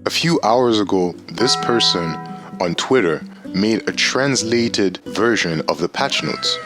A few hours ago, this person on Twitter made a translated version of the patch notes,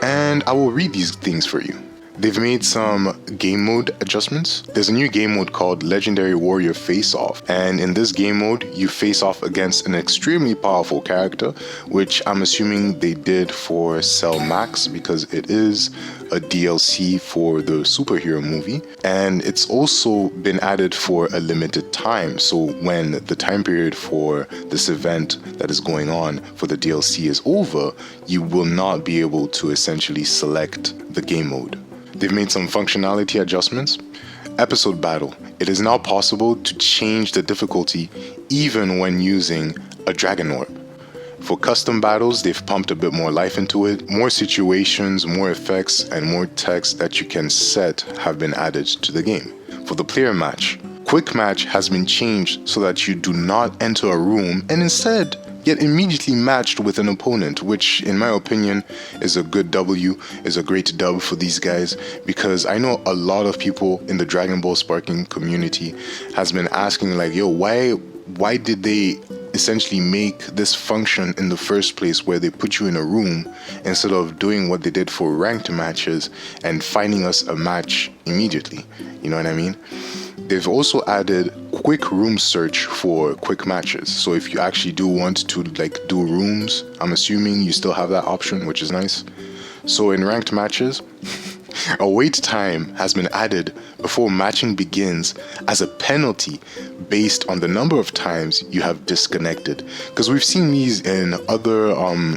and I will read these things for you. They've made some game mode adjustments. There's a new game mode called Legendary Warrior Face Off, and in this game mode, you face off against an extremely powerful character, which I'm assuming they did for Cell Max because it is a DLC for the superhero movie, and it's also been added for a limited time. So when the time period for this event that is going on for the DLC is over, you will not be able to essentially select the game mode. They've made some functionality adjustments. Episode Battle. It is now possible to change the difficulty even when using a Dragon Orb. For custom battles, they've pumped a bit more life into it. More situations, more effects, and more text that you can set have been added to the game. For the player match, Quick Match has been changed so that you do not enter a room and instead get immediately matched with an opponent, which in my opinion is a good W, is a great dub for these guys, because I know a lot of people in the Dragon Ball Sparking community has been asking like, yo, why did they essentially make this function in the first place where they put you in a room instead of doing what they did for ranked matches and finding us a match immediately? You know what I mean? They've also added quick room search for quick matches. So if you actually do want to do rooms, I'm assuming you still have that option, which is nice. So in ranked matches, a wait time has been added before matching begins as a penalty based on the number of times you have disconnected. Because we've seen these in other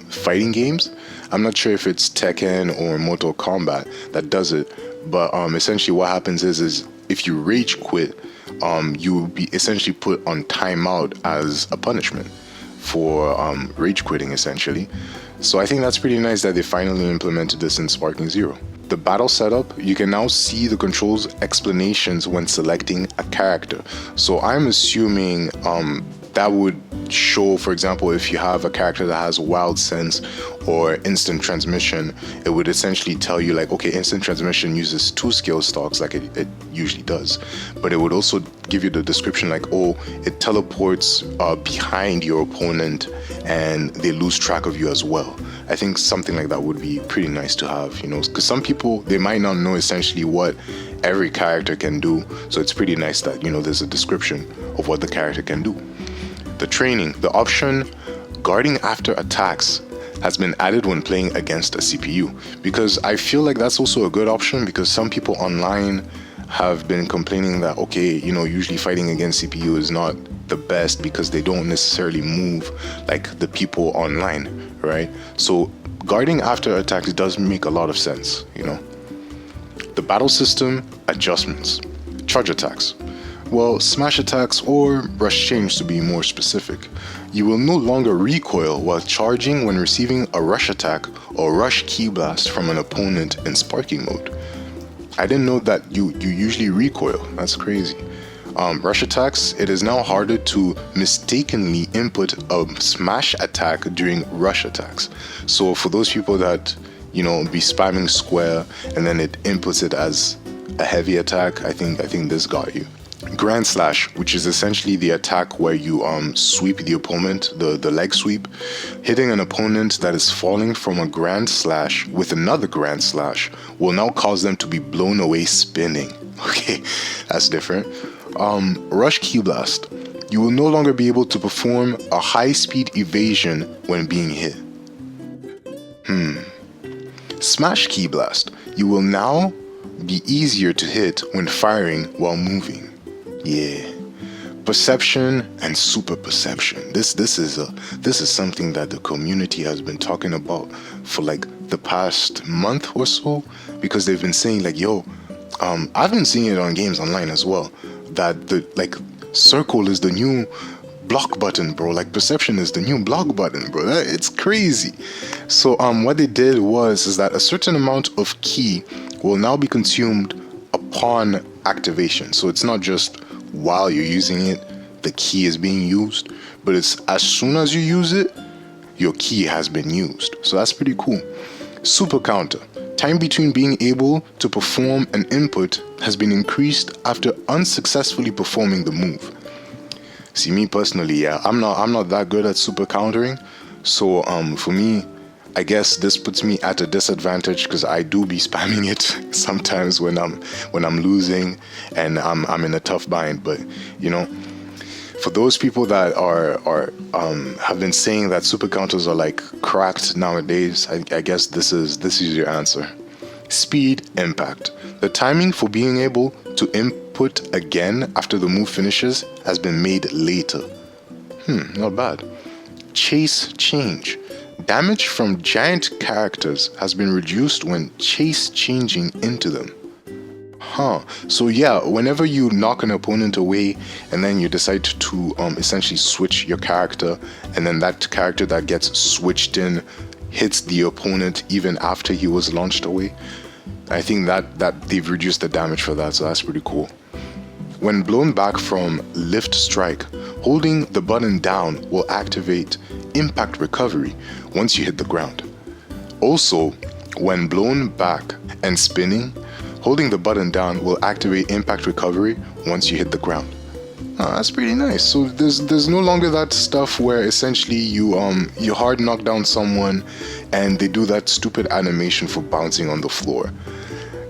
fighting games. I'm not sure if it's Tekken or Mortal Kombat that does it, but essentially what happens is if you rage quit, you will be essentially put on timeout as a punishment for rage quitting essentially. So I think that's pretty nice that they finally implemented this in Sparking Zero. The battle setup, you can now see the controls explanations when selecting a character. So I'm assuming that would show, for example, if you have a character that has Wild Sense or Instant Transmission, it would essentially tell you like, okay, Instant Transmission uses 2 skill stocks like it usually does. But it would also give you the description like, oh, it teleports behind your opponent and they lose track of you as well. I think something like that would be pretty nice to have, you know, because some people, they might not know essentially what every character can do. So it's pretty nice that, you know, there's a description of what the character can do. The training, the option guarding after attacks has been added when playing against a CPU, because I feel like that's also a good option, because some people online have been complaining that, okay, you know, usually fighting against CPU is not the best because they don't necessarily move like the people online, right? So guarding after attacks does make a lot of sense, you know. The battle system adjustments. Charge attacks. Well, smash attacks or rush change to be more specific. You will no longer recoil while charging when receiving a rush attack or rush key blast from an opponent in sparking mode. I didn't know that you usually recoil. That's crazy. Rush attacks, it is now harder to mistakenly input a smash attack during rush attacks. So for those people that, you know, be spamming square and then it inputs it as a heavy attack, I think this got you. Grand Slash, which is essentially the attack where you sweep the opponent, the leg sweep. Hitting an opponent that is falling from a Grand Slash with another Grand Slash will now cause them to be blown away spinning. Okay, that's different. Rush Key Blast. You will no longer be able to perform a high-speed evasion when being hit. Smash Key Blast. You will now be easier to hit when firing while moving. Yeah, perception and super perception. This is something that the community has been talking about for like the past month or so, because they've been saying like, yo, I've been seeing it on games online as well, that the like circle is the new block button, bro. Like perception is the new block button, bro. It's crazy. So what they did is that a certain amount of key will now be consumed upon activation. So it's not just while you're using it, the key is being used, but it's as soon as you use it, your key has been used. So that's pretty cool. Super counter. Time between being able to perform an input has been increased after unsuccessfully performing the move. See, me personally, yeah, I'm not that good at super countering. So for me, I guess this puts me at a disadvantage because I do be spamming it sometimes when I'm losing and I'm in a tough bind. But you know, for those people that are have been saying that super counters are like cracked nowadays, I guess this is your answer. Speed impact. The timing for being able to input again after the move finishes has been made later. Not bad. Chase change. Damage from giant characters has been reduced when chase changing into them. So yeah, whenever you knock an opponent away and then you decide to essentially switch your character, and then that character that gets switched in hits the opponent even after he was launched away, I think that they've reduced the damage for that, so that's pretty cool. When blown back from lift strike, holding the button down will activate impact recovery once you hit the ground. Also, when blown back and spinning, holding the button down will activate impact recovery once you hit the ground. That's pretty nice. So there's no longer that stuff where essentially you hard knock down someone and they do that stupid animation for bouncing on the floor.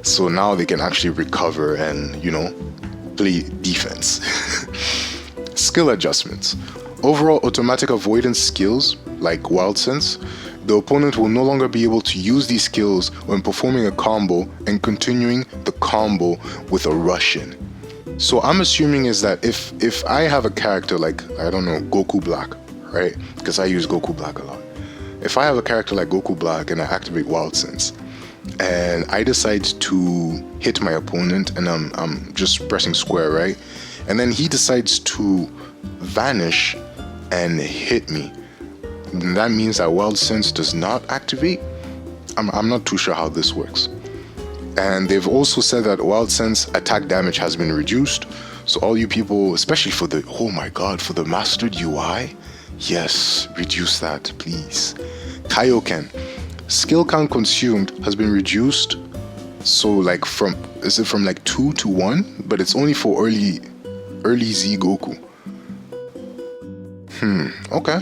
So now they can actually recover and, play defense. Skill adjustments. Overall automatic avoidance skills, like Wild Sense, the opponent will no longer be able to use these skills when performing a combo and continuing the combo with a rush in. So I'm assuming is that if I have a character like, I don't know, Goku Black, right? Because I use Goku Black a lot. If I have a character like Goku Black and I activate Wild Sense, and I decide to hit my opponent and I'm just pressing square, right? And then he decides to vanish and hit me. That means that Wild Sense does not activate. I'm not too sure how this works. And they've also said that Wild Sense attack damage has been reduced. So all you people, especially for the, oh my god, for the mastered UI, yes, reduce that, please. Kaioken. Skill count consumed has been reduced. So like is it from like 2 to 1? But it's only for early Z Goku. Okay.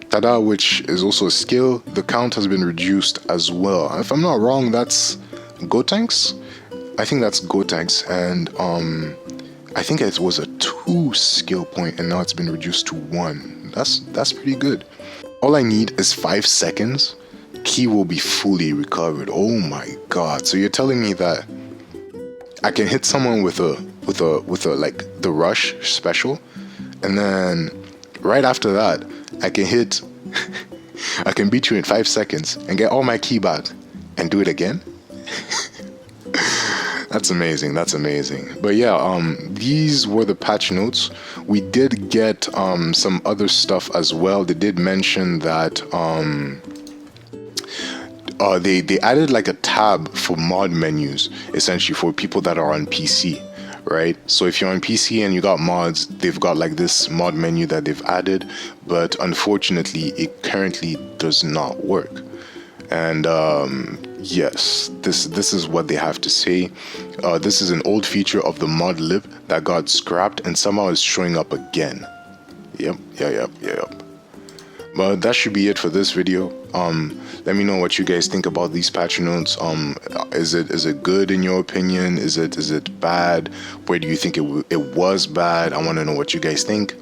Tada, which is also a skill, the count has been reduced as well. If I'm not wrong, that's Gotenks? I think that's Gotenks, and I think it was a 2 skill point and now it's been reduced to 1. That's pretty good. All I need is 5 seconds. Ki will be fully recovered. Oh my god. So you're telling me that I can hit someone with a like the rush special, and then right after that I can beat you in 5 seconds and get all my ki back and do it again? That's amazing. But yeah, these were the patch notes. We did get some other stuff as well. They did mention that they added like a tab for mod menus, essentially for people that are on PC, right? So if you're on PC and you got mods, they've got like this mod menu that they've added, but unfortunately it currently does not work. And yes, this is what they have to say. This is an old feature of the mod lib that got scrapped and somehow is showing up again. Yep. But that should be it for this video. Let me know what you guys think about these patch notes. Is it good in your opinion? Is it bad? Where do you think it was bad? I want to know what you guys think.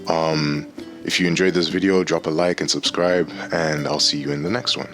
If you enjoyed this video, drop a like and subscribe, and I'll see you in the next one.